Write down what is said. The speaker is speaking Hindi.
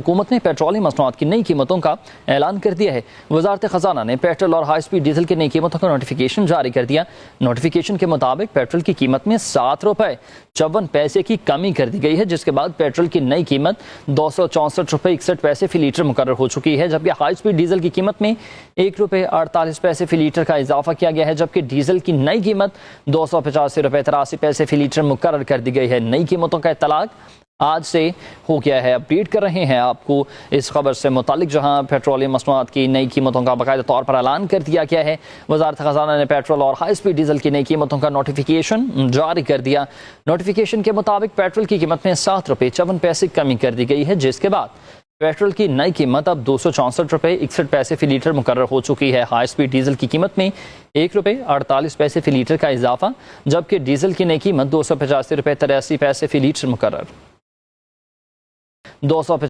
हुकूमत ने पेट्रोलियम मसनूआत की नई कीमतों का ऐलान कर दिया है। वजारत खजाना ने पेट्रोल और हाई स्पीड डीजल की नई कीमतों का नोटिफिकेशन जारी कर दिया। नोटिफिकेशन के मुताबिक पेट्रोल की कीमत में 7 रुपये 54 पैसे की कमी कर दी गई है, जिसके बाद पेट्रोल की नई कीमत 264 रुपये 61 पैसे फी लीटर मुकर्रर हो चुकी है। जबकि हाई स्पीड डीजल की कीमत में 1 रुपये 48 पैसे फी लीटर का इजाफा किया गया है, जबकि डीजल की नई कीमत 285 रुपये 83 पैसे फी लीटर मुकर्रर कर दी गई है। नई कीमतों का इतलाक आज से हो गया है। अपडेट कर रहे हैं आपको इस खबर से मुतालिक, जहां पेट्रोलियम मसनूआत की नई कीमतों का बाकायदा तौर पर ऐलान कर दिया गया है। वजारत खजाना ने पेट्रोल और हाई स्पीड डीजल की नई कीमतों का नोटिफिकेशन जारी कर दिया। नोटिफिकेशन के मुताबिक पेट्रोल की कीमत में 7 रुपये 54 पैसे कमी कर दी गई है, जिसके बाद पेट्रोल की नई कीमत अब 264 रुपये 61 पैसे फी लीटर मुकर्रर हो चुकी है। हाई स्पीड डीजल की कीमत में 1 रुपये 48 पैसे फी लीटर का इजाफा, जबकि डीजल की नई कीमत 285 रुपये 83 पैसे फी लीटर मुकर्रर।